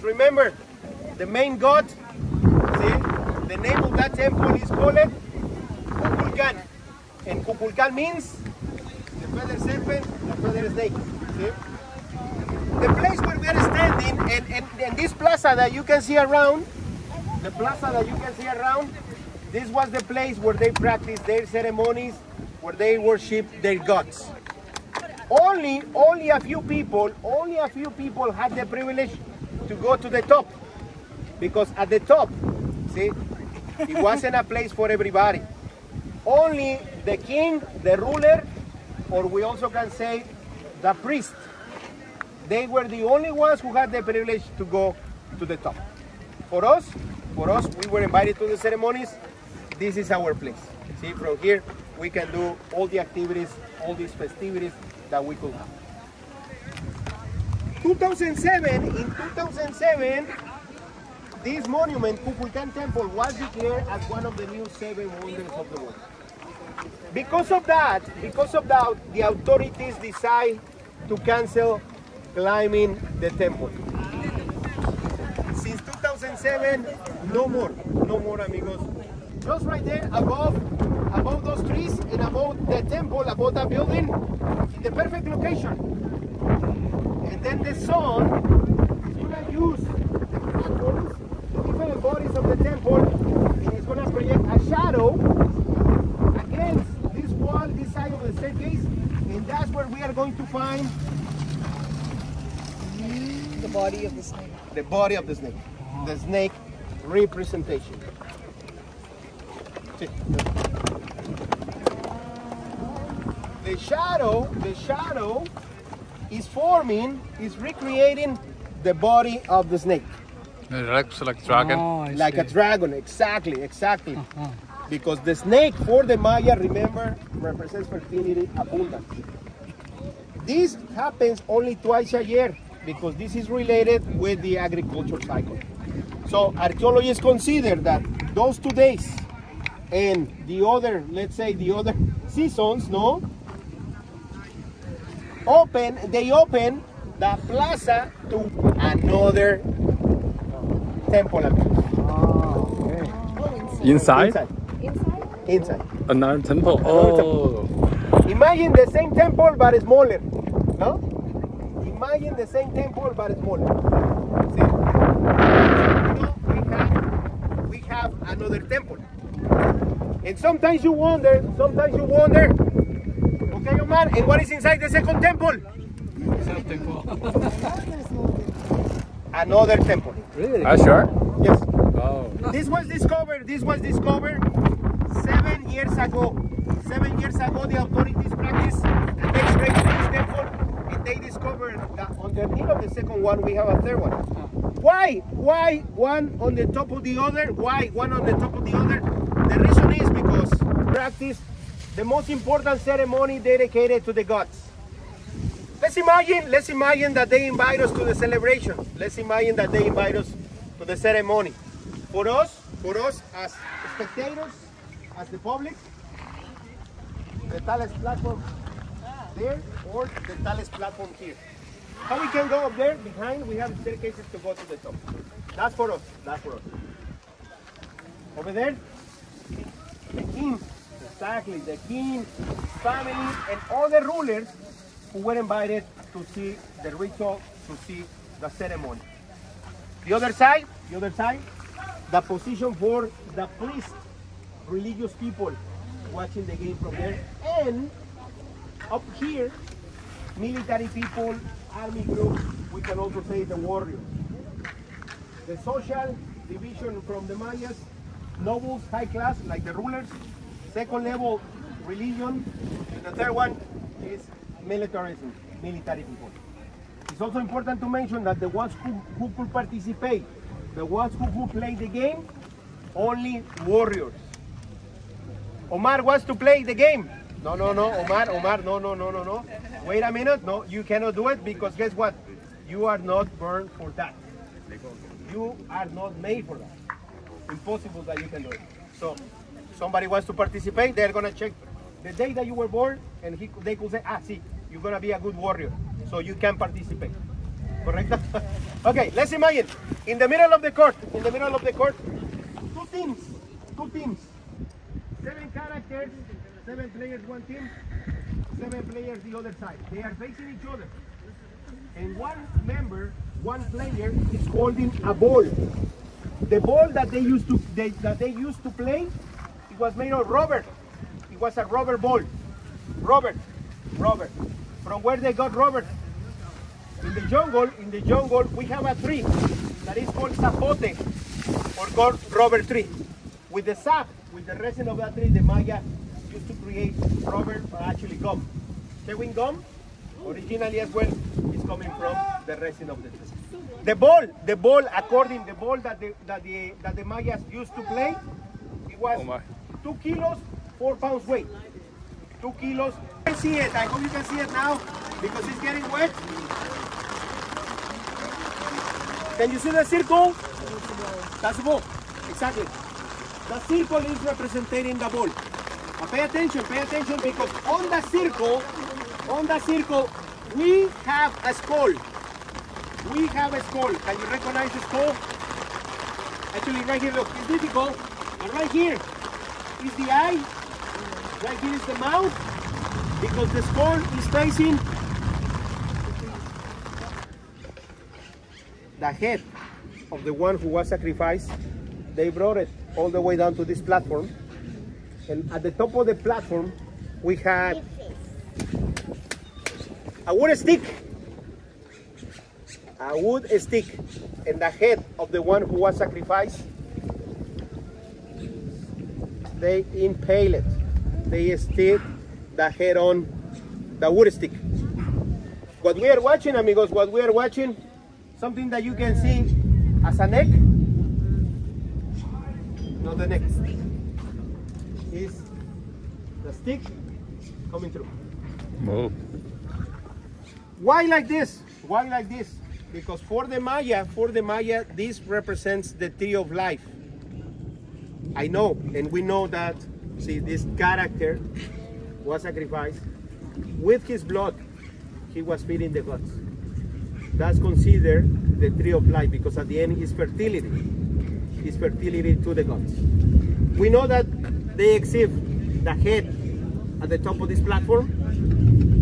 Because remember, the main god, see, the name of that temple is called Kukulkan. And Kukulkan means the feather serpent, the feather snake. See? The place where we are standing, and this plaza that you can see around, this was the place where they practiced their ceremonies, where they worship their gods. Only a few people had the privilege to go to the top, because at the top, see, it wasn't a place for everybody. Only the king, the ruler, or we also can say the priest, they were the only ones who had the privilege to go to the top. For us, we were invited to the ceremonies. This is our place. See, from here, we can do all the activities, all these festivities that we could have. In 2007, this monument, Kukulkan Temple, was declared as one of the new 7 wonders of the world. Because of that, the authorities decide to cancel climbing the temple. Since 2007, no more, amigos. Just right there, above those trees and above the temple, above that building, in the perfect location. And then the sun, you're gonna use the different bodies of the temple, and it's gonna project a shadow against this wall, this side of the staircase, and that's where we are going to find the body of the snake. The body of the snake. The snake representation. The shadow is forming, is recreating the body of the snake. Like a dragon. Like a dragon, exactly. Because the snake for the Maya, remember, represents fertility, abundance. This happens only twice a year because this is related with the agriculture cycle. So archaeologists consider that those 2 days and the other, let's say the other seasons, no? They open the plaza to another temple. Okay. Inside? Inside. Another temple? Oh. Imagine the same temple but smaller, no? Imagine the same temple but smaller. See? We have another temple. And sometimes you wonder, okay, Omar, and what is inside the second temple? Another temple. Really? Are you sure? Yes. Oh. This was discovered 7 years ago. 7 years ago, the authorities practiced an X-ray to this temple, and they discovered that underneath of the second one, we have a third one. Why one on the top of the other? Why one on the top of the other? The reason is because practice the most important ceremony dedicated to the gods. Let's imagine that they invite us to the celebration. Let's imagine that they invite us to the ceremony. For us as spectators, as the public, the Thales platform there or the Thales platform here. How we can go up there behind? We have staircases to go to the top. That's for us. Over there, the king, exactly, the king, family, and all the rulers who were invited to see the ritual, to see the ceremony. The other side, the position for the priest, religious people watching the game from there, and up here, military people, army groups, we can also say the warriors. The social division from the Mayas, nobles, high class, like the rulers, second level, religion, and the third one is militarism, military people. It's also important to mention that the ones who could participate, the ones who play the game, only warriors. Omar wants to play the game. No, Omar, no. Wait a minute, no, you cannot do it because guess what? You are not born for that. You are not made for that. Impossible that you can do it. So, somebody wants to participate, they're gonna check the day that you were born and they could say, see, you're gonna be a good warrior, so you can participate. Correcto? Okay, let's imagine. In the middle of the court, two teams. 7 characters, 7 players, one team, 7 players the other side. They are facing each other. And one player is holding a ball. The ball that they used to play, it was made of rubber. It was a rubber ball. Rubber. From where they got rubber? In the jungle, we have a tree that is called zapote, or called rubber tree. With the sap, with the resin of that tree, the Maya used to create rubber, or actually gum. Chewing gum, originally as well, is coming from the resin of the tree. The ball that the Mayas used to play, it was 2 kilos, 4 pounds weight. 2 kilos. You can see it. I hope you can see it now because it's getting wet. Can you see the circle? That's the ball. Exactly. The circle is representing the ball. Now pay attention because on the circle, we have a skull. We have a skull. Can you recognize the skull? Actually, right here, look, it's difficult. And right here is the eye. Right here is the mouth. Because the skull is facing the head of the one who was sacrificed. They brought it all the way down to this platform. And at the top of the platform, we had a wood stick. A wood stick and the head of the one who was sacrificed. They impale it. They stick the head on the wood stick. What we are watching, amigos, something that you can see as a neck. Not the neck. Is the stick coming through. Whoa. Why like this? Because for the Maya, this represents the tree of life. I know, and we know that, see, this character was sacrificed. With his blood, he was feeding the gods. That's considered the tree of life because at the end is fertility. It's fertility to the gods. We know that they exhibit the head at the top of this platform.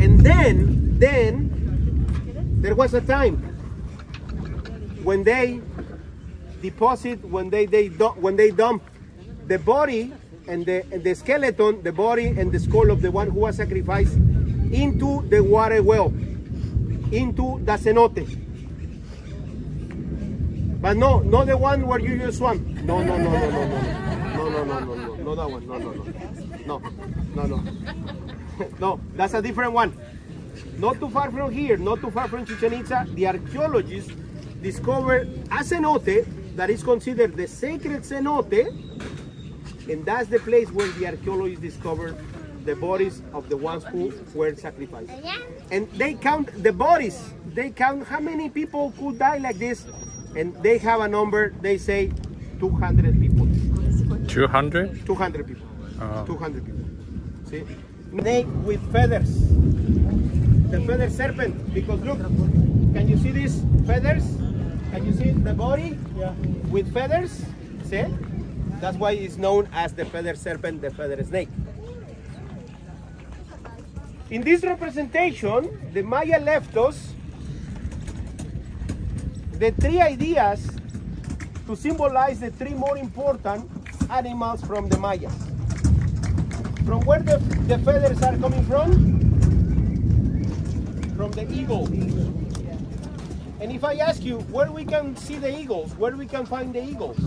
And then there was a time when they deposit, when they dump the body and the skeleton, the body and the skull of the one who was sacrificed into the water well, into the cenote. But no, not the one where you just swam. No, not that one. No, that's a different one. Not too far from here, not too far from Chichen Itza, the archaeologists discovered a cenote that is considered the sacred cenote, and that's the place where the archaeologists discovered the bodies of the ones who were sacrificed. And they count the bodies, they count how many people could die like this, and they have a number, they say 200 people. 200? 200 people. Oh. 200 people. See? Snake with feathers. The feather serpent, because look, can you see these feathers? Can you see the body? Yeah. With feathers? See? That's why it's known as the feather serpent, the feather snake. In this representation, the Maya left us the 3 ideas to symbolize the 3 more important animals from the Mayas. From where the feathers are coming from? From the eagle. And if I ask you where we can see the eagles, where we can find the eagles?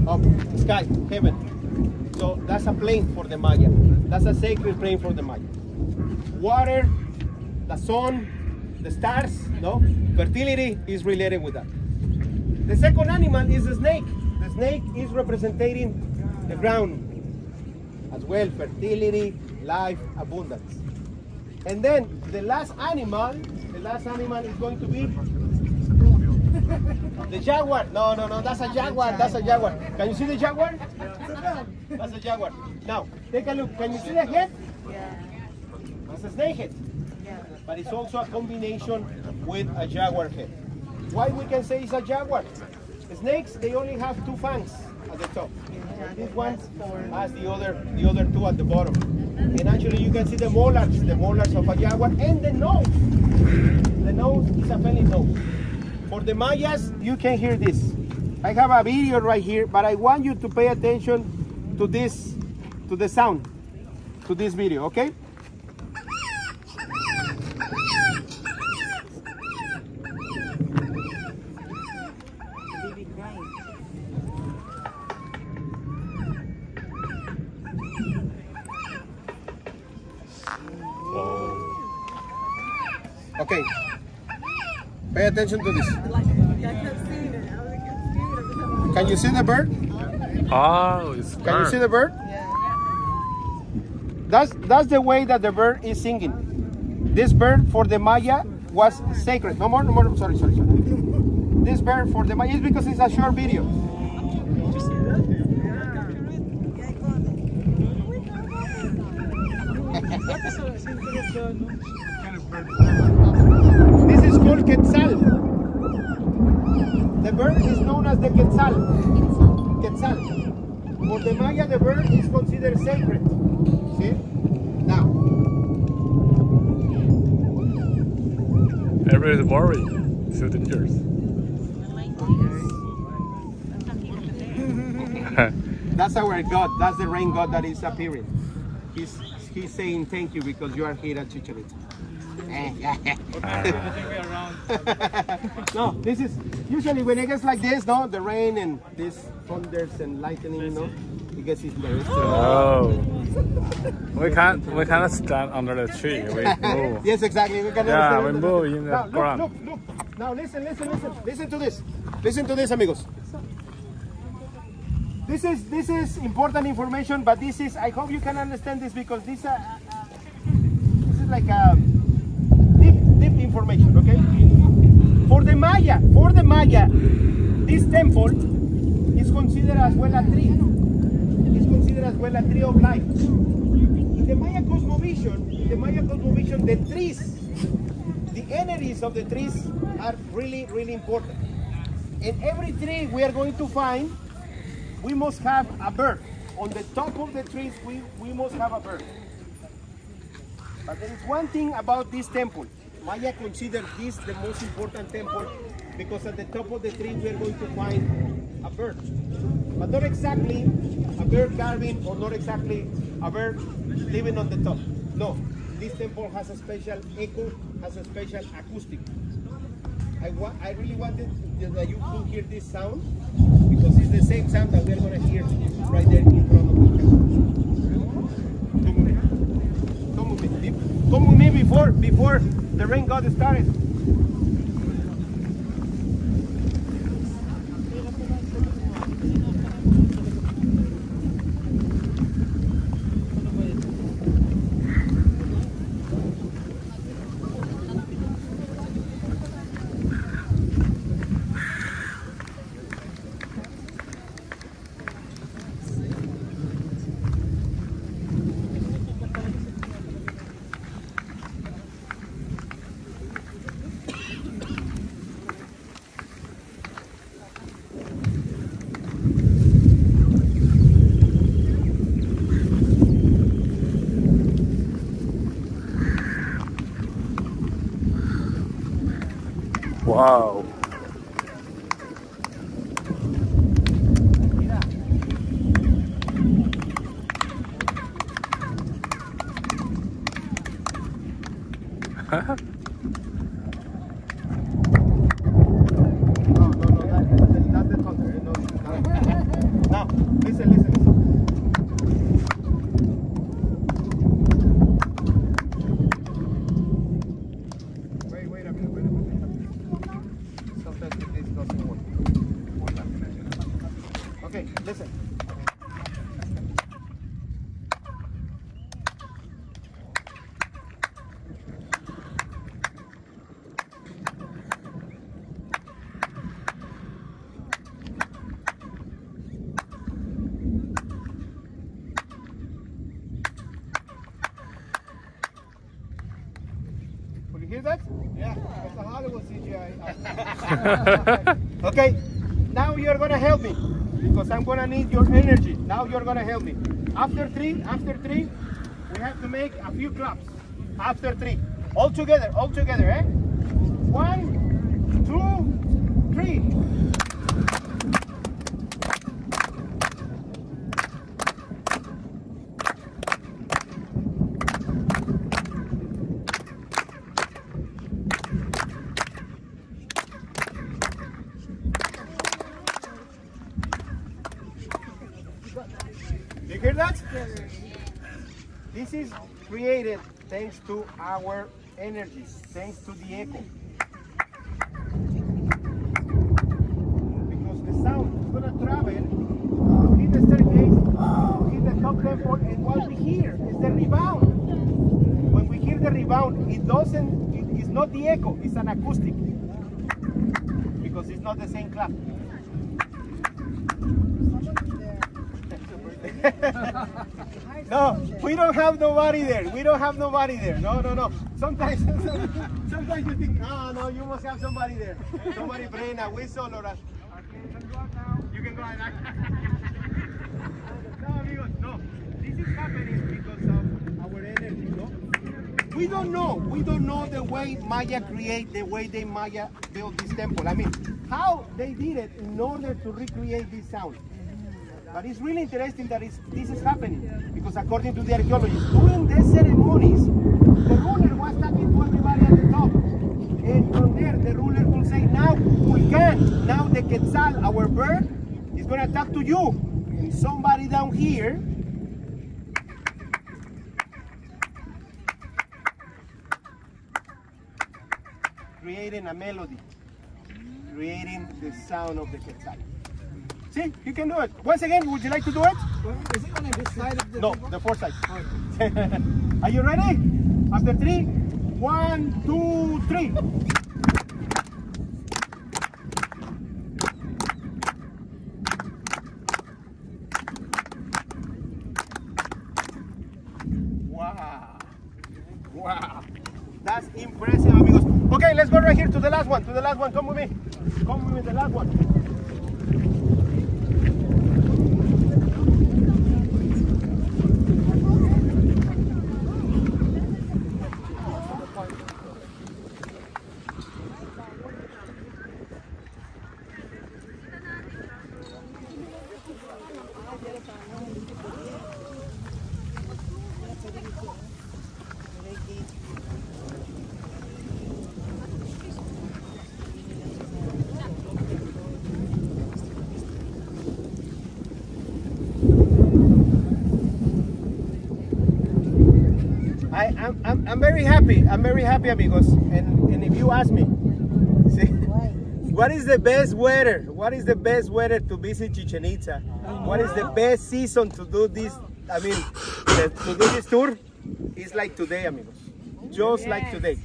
Up, sky, heaven. So that's a plane for the Maya. That's a sacred plane for the Maya. Water, the sun, the stars, no? Fertility is related with that. The second animal is the snake. The snake is representing the ground as well, fertility, life, abundance. And then the last animal is going to be the jaguar. No, that's a jaguar, Can you see the jaguar? That's a jaguar. Now, take a look. Can you see the head? Yeah. That's a snake head. Yeah. But it's also a combination with a jaguar head. Why we can say it's a jaguar? Snakes, they only have 2 fangs at the top. This one has the other 2 at the bottom. And actually you can see the molars of a jaguar, and the nose. The nose is a feline nose. For the Mayas, you can hear this. I have a video right here, but I want you to pay attention to this, to the sound, to this video, okay? Okay, pay attention to this. Can you see the bird? Oh, it's Can you bird. see the bird? That's the way that the bird is singing. This bird for the Maya was sacred. No more, sorry. This bird for the Maya is because it's a short video. This is called Quetzal. The bird is known as the Quetzal. Quetzal. For the Maya, the bird is considered sacred. See? Now. Everybody's worried. So dangerous. That's our God. That's the rain God that is appearing. He's saying thank you because you are here at Chicharito. No, this is usually when it gets like this, no, the rain and this thunders and lightning, no, it gets in the Oh, we can't stand under the tree. We move. Yes, exactly. We can We move in the now, ground. look. Now listen to this. Listen to this, amigos. This is important information, but this is, I hope you can understand this because this is like a deep information, okay? For the Maya, this temple is considered as well a tree. It's considered as well a tree of life. In the Maya cosmovision, the trees, the energies of the trees are really, really important. In every tree we are going to find, we must have a bird. On the top of the trees, we must have a bird. But there is one thing about this temple. Maya consider this the most important temple because at the top of the tree we are going to find a bird. But not exactly a bird carving or not exactly a bird living on the top. No, this temple has a special echo, has a special acoustic. I really wanted that you could hear this sound because it's the same sound that we're going to hear right there in front of the temple. Come with me before the rain god started. Wow. No, that's the thunder. No. Now, listen. Wait a minute. Sometimes this doesn't work. Okay, listen. Could you hear that? Yeah, that's how it was Okay, now you're gonna help me because I'm gonna need your energy. Now you're gonna help me. After three, we have to make a few claps. After three, all together, eh? 1, 2, 3. You hear that? This is created thanks to our energies, thanks to the echo. Because the sound is going to travel to hit the staircase, to hit the top tempo, and what we hear is the rebound. When we hear the rebound, it's not the echo, it's an acoustic. Because it's not the same clap. No, we don't have nobody there. We don't have nobody there. No. Sometimes you think, no, you must have somebody there. Somebody playing a whistle or a... You can go out now. No, amigos, no. This is happening because of our energy, no? We don't know the way Maya create, the way they Maya built this temple. I mean, how they did it in order to recreate this sound. But it's really interesting that this is happening because according to the archaeologists, during these ceremonies, the ruler was talking to everybody at the top. And from there, the ruler will say, now Vulcan, now the Quetzal, our bird, is going to talk to you. And somebody down here creating a melody, creating the sound of the Quetzal. See, you can do it. Once again, would you like to do it? Is it on this side of the... No, the fourth side. Are you ready? After 3, 1, 2, 3. Wow. That's impressive, amigos. Okay, let's go right here to the last one. Come with me. Come with me, the last one. I'm very happy. I'm very happy, amigos. And if you ask me, see, what is the best weather? What is the best weather to visit Chichen Itza? What is the best season to do this? I mean, to do this tour? It's like today, amigos. Just like today.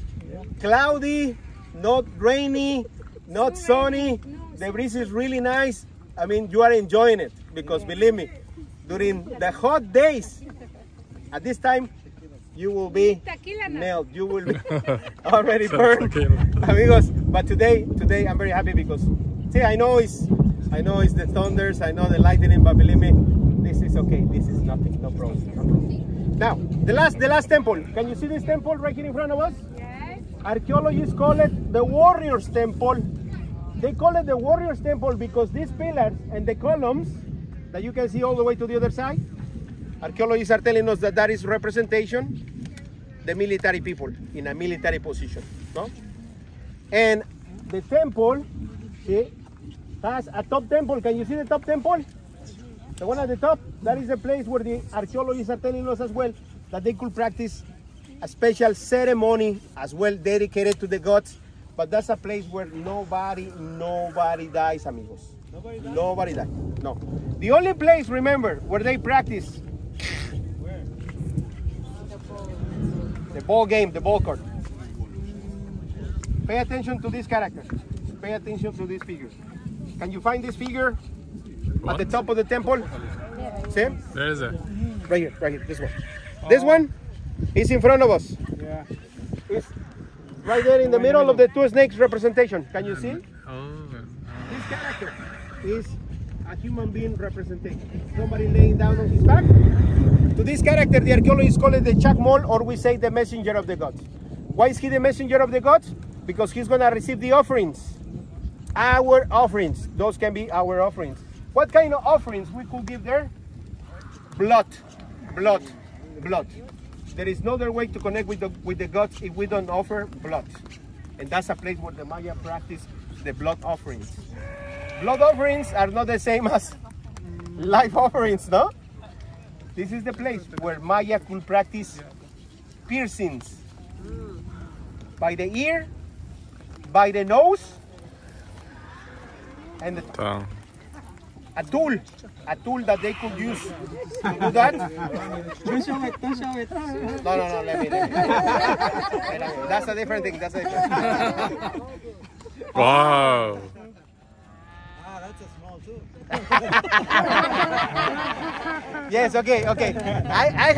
Cloudy, not rainy, not sunny. The breeze is really nice. I mean, you are enjoying it because believe me, during the hot days, at this time, you will be nailed. You will be already burned, amigos. But today I'm very happy because see, I know it's the thunders, I know the lightning, but believe me, this is okay. This is nothing, no problem. Now, the last temple. Can you see this temple right here in front of us? Yes. Archaeologists call it the Warriors Temple. They call it the Warriors Temple because these pillars and the columns that you can see all the way to the other side, archaeologists are telling us that is representation, the military people in a military position, no? And the temple, see, has a top temple. Can you see the top temple? The one at the top, that is the place where the archaeologists are telling us as well that they could practice a special ceremony as well dedicated to the gods. But that's a place where nobody dies, amigos. Nobody dies. No. The only place, remember, where they practice the ball game, the ball court. Pay attention to this character. Pay attention to these figures. Can you find this figure at the top of the temple? See? Where is it? Right here, this one. This one is in front of us. Yeah. right there in the middle of the two snakes representation. Can you see? Oh. This character is a human being representation. Somebody laying down on his back. To this character, the archaeologists call it the Chakmol, or we say the messenger of the gods. Why is he the messenger of the gods? Because he's going to receive the offerings. Our offerings. Those can be our offerings. What kind of offerings we could give there? Blood. Blood. Blood. There is no other way to connect with the gods if we don't offer blood. And that's a place where the Maya practice the blood offerings. Blood offerings are not the same as life offerings, no? This is the place where Maya could practice piercings. By the ear, by the nose, and a tool that they could use to do that. Don't show it, don't show it. No, let me. That's a different thing, that's a different thing. Wow. Ah, that's a small too. Yes, okay. I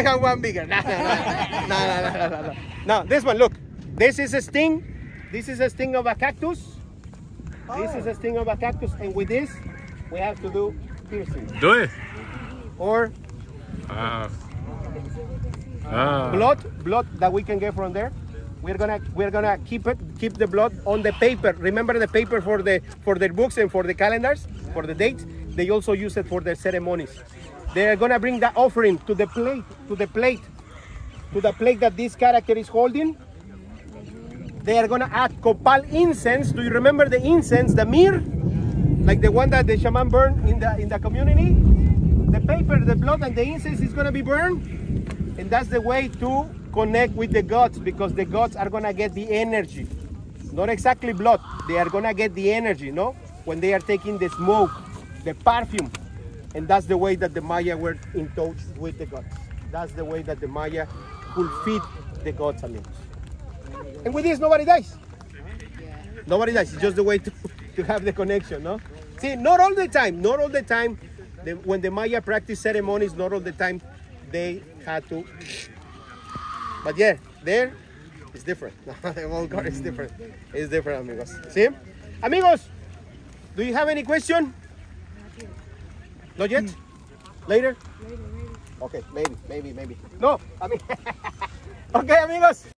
have one bigger. No. Now, this one, look. This is a sting. This is a sting of a cactus. This is a sting of a cactus, and with this, we have to do piercing. Do it. Or blood that we can get from there. We're gonna keep the blood on the paper. Remember the paper for the books and for the calendars, for the dates. They also use it for their ceremonies. They are gonna bring the offering to the plate that this character is holding. They are gonna add copal incense. Do you remember the incense, the myrrh, like the one that the shaman burned in the community? The paper, the blood, and the incense is gonna be burned, and that's the way to connect with the gods, because the gods are gonna get the energy, not exactly blood. They are gonna get the energy, no? When they are taking the smoke, the perfume, and that's the way that the Maya were in touch with the gods. That's the way that the Maya could feed the gods, amigos. And with this, nobody dies. Nobody dies. It's just the way to have the connection, no? See, not all the time. When the Maya practice ceremonies, not all the time they had to. But yeah, there it's different. The whole card is different. It's different, amigos. See? Amigos, do you have any question? Not yet? Later? Okay, maybe. No, I mean, okay, amigos.